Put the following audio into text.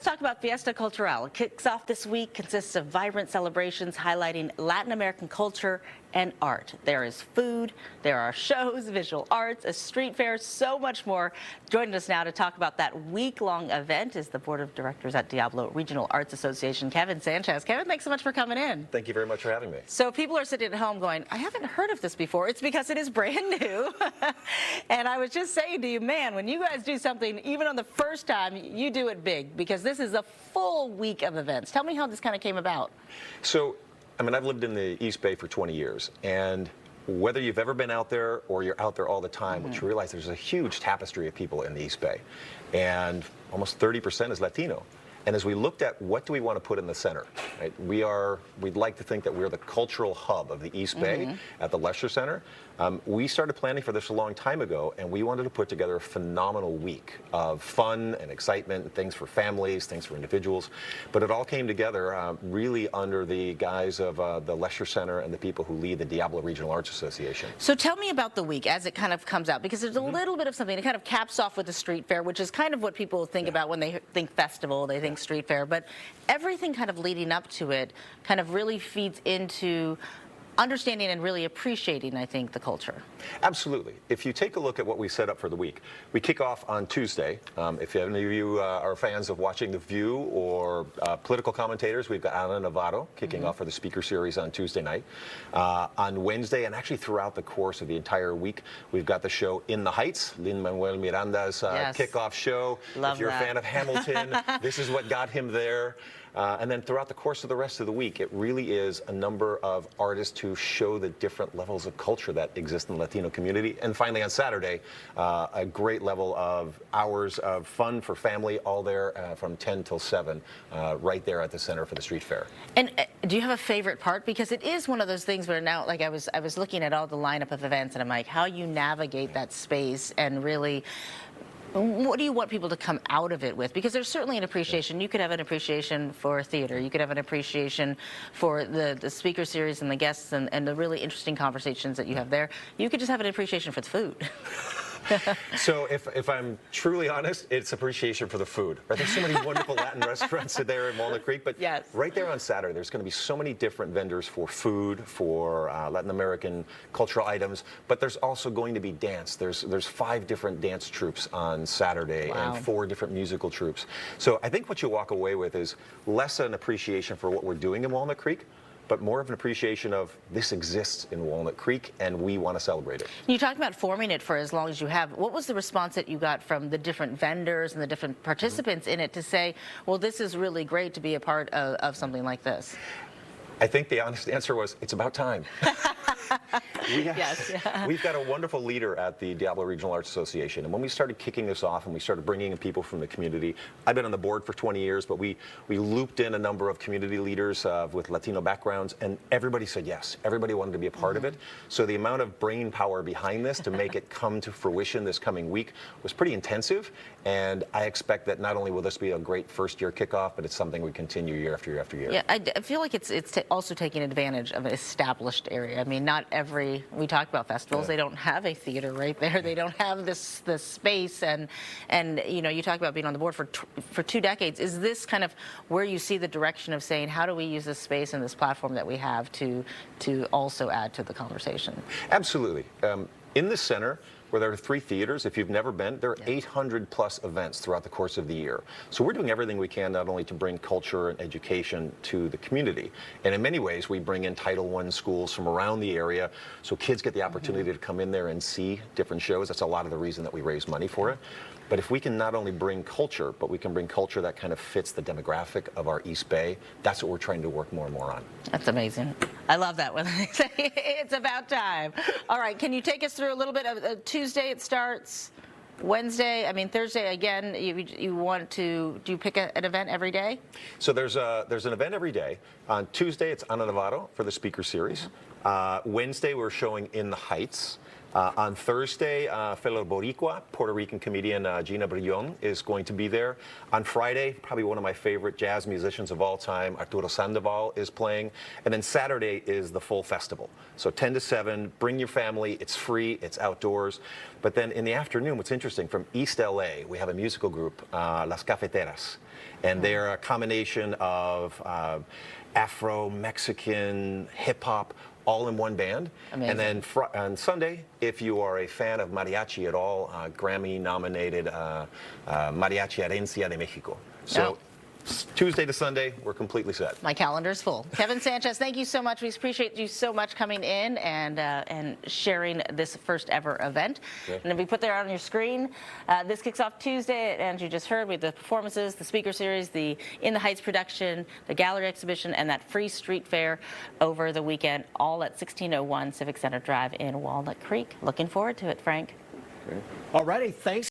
Let's talk about Fiesta Cultural. It kicks off this week, consists of vibrant celebrations highlighting Latin American culture and art. There is food, there are shows, visual arts, a street fair, so much more. Joining us now to talk about that week-long event is the Board of Directors at Diablo Regional Arts Association, Kevin Sanchez. Kevin, thanks so much for coming in. Thank you very much for having me. So people are sitting at home going, I haven't heard of this before. It's because it is brand new. And I was just saying to you, man, when you guys do something, even on the first time, you do it big, because this is a full week of events. Tell me how this kind of came about. So, I mean, I've lived in the East Bay for 20 years, and whether you've ever been out there or you're out there all the time, what you realize there's a huge tapestry of people in the East Bay, and almost 30% is Latino. And as we looked at what do we want to put in the center, right? We'd like to think that we're the cultural hub of the East Bay at the Leisure Center. We started planning for this a long time ago, and we wanted to put together a phenomenal week of fun and excitement, and things for families, things for individuals. But it all came together really under the guise of the Leisure Center and the people who lead the Diablo Regional Arts Association. So tell me about the week as it kind of comes out, because there's a little bit of something. It kind of caps off with the street fair, which is kind of what people think about when they think festival, they think street fair. But everything kind of leading up to it kind of really feeds into understanding and really appreciating, I think, the culture. Absolutely. If you take a look at what we set up for the week, we kick off on Tuesday. If any of you are fans of watching The View or political commentators, we've got Ana Navarro kicking off for the speaker series on Tuesday night. On Wednesday, and actually throughout the course of the entire week, we've got the show In the Heights, Lin-Manuel Miranda's kickoff show. Love if you're that. a fan of Hamilton, this is what got him there. And then throughout the course of the rest of the week, it really is a number of artists who show the different levels of culture that exist in the Latino community. And finally, on Saturday, a great level of hours of fun for family, all there from 10 till 7, right there at the center for the street fair. And do you have a favorite part? Because it is one of those things where now, like I was looking at all the lineup of events, and I'm like, how you navigate that space and really, what do you want people to come out of it with? Because there's certainly an appreciation. You could have an appreciation for theater. You could have an appreciation for the speaker series and the guests and the really interesting conversations that you have there. You could just have an appreciation for the food. So if I'm truly honest, it's appreciation for the food. Right? There's so many wonderful Latin restaurants there in Walnut Creek, but right there on Saturday, there's going to be so many different vendors for food, for Latin American cultural items, but there's also going to be dance. There's 5 different dance troupes on Saturday and 4 different musical troupes. So I think what you walk away with is less an appreciation for what we're doing in Walnut Creek, but more of an appreciation of this exists in Walnut Creek, and we want to celebrate it. You talked about forming it for as long as you have. What was the response that you got from the different vendors and the different participants in it to say, well, this is really great to be a part of something like this? I think the honest answer was, it's about time. We've got a wonderful leader at the Diablo Regional Arts Association, and when we started kicking this off and we started bringing in people from the community, I've been on the board for 20 years, but we looped in a number of community leaders with Latino backgrounds, and everybody said yes. Everybody wanted to be a part of it. So the amount of brain power behind this to make it come to fruition this coming week was pretty intensive, and I expect that not only will this be a great first-year kickoff, but it's something we continue year after year after year. Yeah, I feel like it's also taking advantage of an established area. I mean, not every, we talk about festivals, they don't have a theater right there. They don't have this space, and you know, you talk about being on the board for 2 decades. Is this kind of where you see the direction of saying, how do we use this space and this platform that we have to also add to the conversation? Absolutely. In the center, where there are 3 theaters, if you've never been, there are 800 plus events throughout the course of the year. So we're doing everything we can not only to bring culture and education to the community, and in many ways we bring in Title I schools from around the area, so kids get the opportunity to come in there and see different shows. That's a lot of the reason that we raise money for it. But if we can not only bring culture, but we can bring culture that kind of fits the demographic of our East Bay, that's what we're trying to work more and more on. That's amazing. I love that when they say it's about time. All right, can you take us through a little bit of Tuesday it starts, Wednesday, I mean Thursday again, you want to, do you pick an event every day? So there's an event every day. On Tuesday it's Ana Navarro for the speaker series. Wednesday we're showing In the Heights. On Thursday, fellow Boricua, Puerto Rican comedian Gina Brillon is going to be there. On Friday, probably one of my favorite jazz musicians of all time, Arturo Sandoval, is playing. And then Saturday is the full festival. So 10 to 7, bring your family. It's free, it's outdoors. But then in the afternoon, what's interesting, from East LA, we have a musical group, Las Cafeteras. And they're a combination of Afro-Mexican, hip-hop, all in one band. Amazing. And then on Sunday, if you are a fan of mariachi at all, Grammy-nominated Mariachi Herencia de Mexico. So Tuesday to Sunday, we're completely set. My calendar's full. Kevin Sanchez, thank you so much. We appreciate you so much coming in and sharing this first ever event. Sure. And if we put there on your screen, this kicks off Tuesday, and you just heard, we have the performances, the speaker series, the In the Heights production, the gallery exhibition, and that free street fair over the weekend, all at 1601 Civic Center Drive in Walnut Creek. Looking forward to it, Frank. All righty, thanks.